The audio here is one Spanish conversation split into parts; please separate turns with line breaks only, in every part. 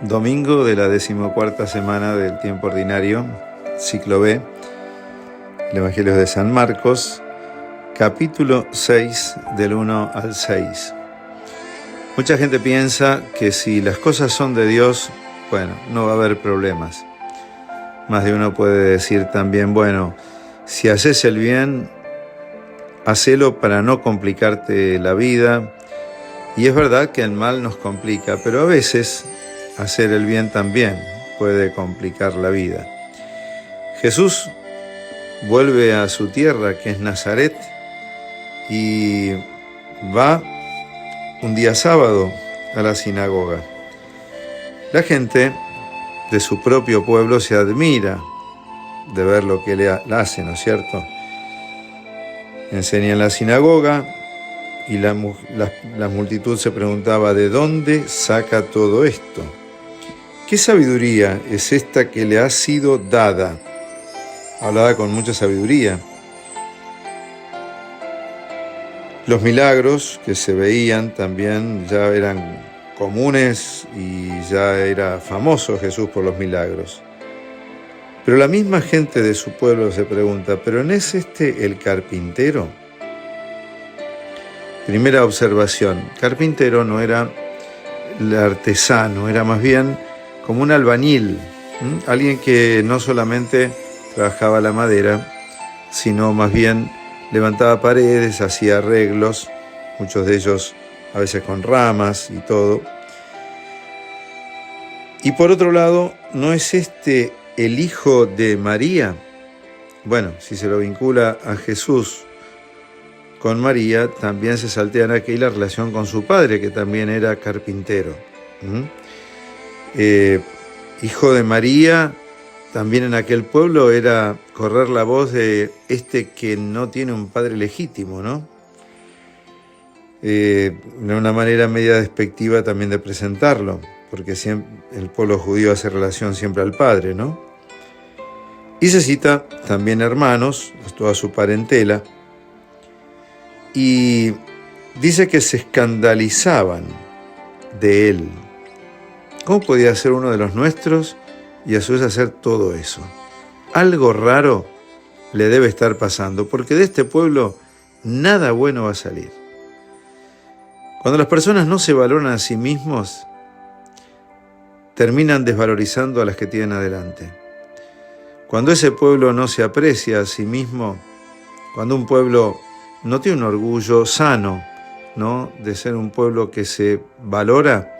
Domingo de la 14ª semana del tiempo ordinario, ciclo B, el Evangelio de San Marcos, capítulo 6, del 1 al 6. Mucha gente piensa que si las cosas son de Dios, no va a haber problemas. Más de uno puede decir también, si haces el bien, hacelo para no complicarte la vida. Y es verdad que el mal nos complica, pero a veces hacer el bien también puede complicar la vida. Jesús vuelve a su tierra, que es Nazaret, y va un día sábado a la sinagoga. La gente de su propio pueblo se admira de ver lo que él hace, ¿no es cierto? Enseña en la sinagoga y la multitud se preguntaba, ¿de dónde saca todo esto? ¿Qué sabiduría es esta que le ha sido dada? Hablaba con mucha sabiduría. Los milagros que se veían también ya eran comunes y ya era famoso Jesús por los milagros. Pero la misma gente de su pueblo se pregunta, ¿pero no es este el carpintero? Primera observación, carpintero no era el artesano, era más bien como un albañil, alguien que no solamente trabajaba la madera, sino más bien levantaba paredes, hacía arreglos, muchos de ellos a veces con ramas y todo. Y por otro lado, ¿no es este el hijo de María? Si se lo vincula a Jesús con María, también se saltean aquí la relación con su padre, que también era carpintero. Hijo de María, también en aquel pueblo era correr la voz de este que no tiene un padre legítimo, ¿no? De una manera media despectiva también de presentarlo, porque siempre el pueblo judío hace relación siempre al padre, ¿no? Y se cita también hermanos, toda su parentela, y dice que se escandalizaban de él. ¿Cómo podía ser uno de los nuestros y a su vez hacer todo eso? Algo raro le debe estar pasando, porque de este pueblo nada bueno va a salir. Cuando las personas no se valoran a sí mismos, terminan desvalorizando a las que tienen adelante. Cuando ese pueblo no se aprecia a sí mismo, cuando un pueblo no tiene un orgullo sano, ¿no?, de ser un pueblo que se valora,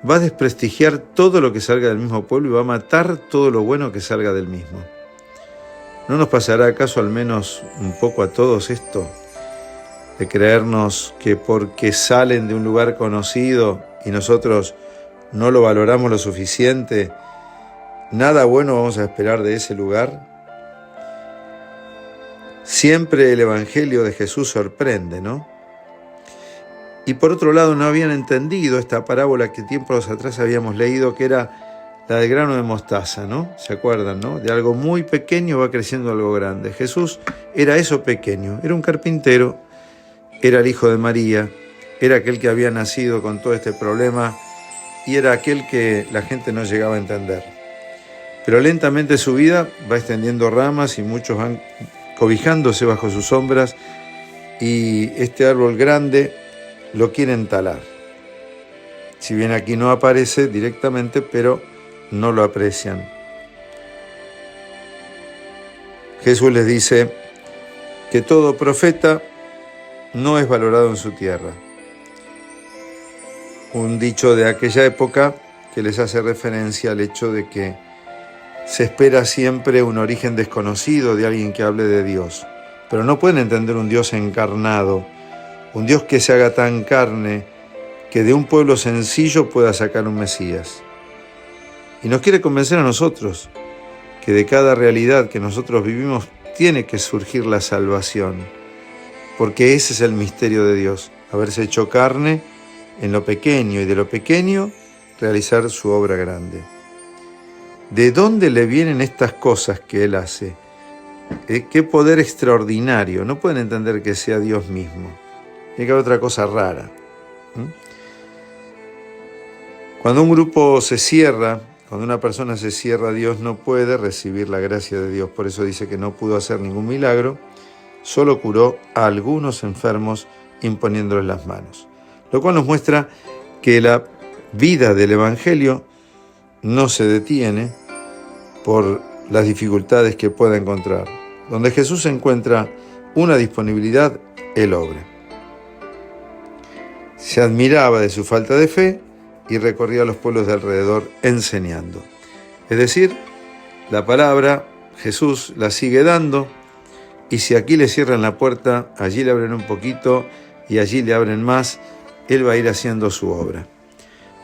va a desprestigiar todo lo que salga del mismo pueblo y va a matar todo lo bueno que salga del mismo. ¿No nos pasará acaso al menos un poco a todos esto? De creernos que porque salen de un lugar conocido y nosotros no lo valoramos lo suficiente, nada bueno vamos a esperar de ese lugar. Siempre el Evangelio de Jesús sorprende, ¿no? Y por otro lado no habían entendido esta parábola que tiempos atrás habíamos leído, que era la del grano de mostaza, ¿no? ¿Se acuerdan, no? De algo muy pequeño va creciendo algo grande. Jesús era eso pequeño, era un carpintero, era el hijo de María, era aquel que había nacido con todo este problema y era aquel que la gente no llegaba a entender. Pero lentamente su vida va extendiendo ramas y muchos van cobijándose bajo sus sombras y este árbol grande lo quieren talar. Si bien aquí no aparece directamente, pero no lo aprecian. Jesús les dice que todo profeta no es valorado en su tierra. Un dicho de aquella época que les hace referencia al hecho de que se espera siempre un origen desconocido de alguien que hable de Dios, pero no pueden entender un Dios encarnado, un Dios que se haga tan carne que de un pueblo sencillo pueda sacar un Mesías. Y nos quiere convencer a nosotros que de cada realidad que nosotros vivimos tiene que surgir la salvación, porque ese es el misterio de Dios, haberse hecho carne en lo pequeño y de lo pequeño realizar su obra grande. ¿De dónde le vienen estas cosas que Él hace? ¡Qué poder extraordinario! No pueden entender que sea Dios mismo. Tiene que haber otra cosa rara. Cuando un grupo se cierra, cuando una persona se cierra a Dios, no puede recibir la gracia de Dios. Por eso dice que no pudo hacer ningún milagro, solo curó a algunos enfermos imponiéndoles las manos. Lo cual nos muestra que la vida del Evangelio no se detiene por las dificultades que pueda encontrar. Donde Jesús encuentra una disponibilidad, Él obra. Se admiraba de su falta de fe y recorría los pueblos de alrededor enseñando. Es decir, la palabra Jesús la sigue dando, y si aquí le cierran la puerta, allí le abren un poquito y allí le abren más, Él va a ir haciendo su obra.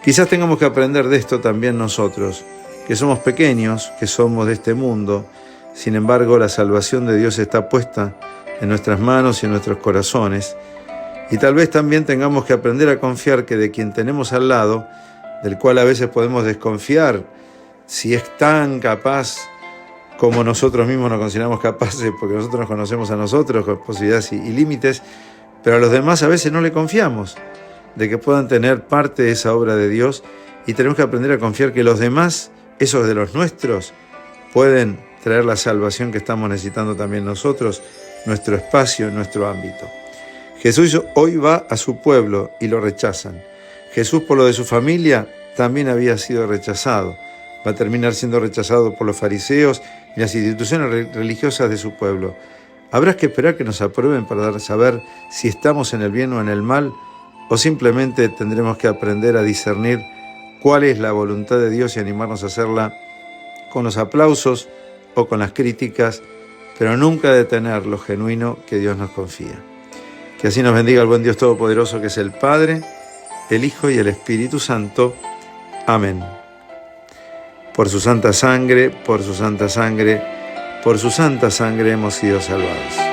Quizás tengamos que aprender de esto también nosotros, que somos pequeños, que somos de este mundo. Sin embargo, la salvación de Dios está puesta en nuestras manos y en nuestros corazones. Y tal vez también tengamos que aprender a confiar que de quien tenemos al lado, del cual a veces podemos desconfiar, si es tan capaz como nosotros mismos nos consideramos capaces, porque nosotros nos conocemos a nosotros con posibilidades y límites, pero a los demás a veces no le confiamos de que puedan tener parte de esa obra de Dios, y tenemos que aprender a confiar que los demás, esos de los nuestros, pueden traer la salvación que estamos necesitando también nosotros, nuestro espacio, nuestro ámbito. Jesús hoy va a su pueblo y lo rechazan. Jesús, por lo de su familia, también había sido rechazado. Va a terminar siendo rechazado por los fariseos y las instituciones religiosas de su pueblo. Habrá que esperar que nos aprueben para saber si estamos en el bien o en el mal, o simplemente tendremos que aprender a discernir cuál es la voluntad de Dios y animarnos a hacerla con los aplausos o con las críticas, pero nunca detener lo genuino que Dios nos confía. Que así nos bendiga el buen Dios Todopoderoso, que es el Padre, el Hijo y el Espíritu Santo. Amén. Por su santa sangre, por su santa sangre, por su santa sangre hemos sido salvados.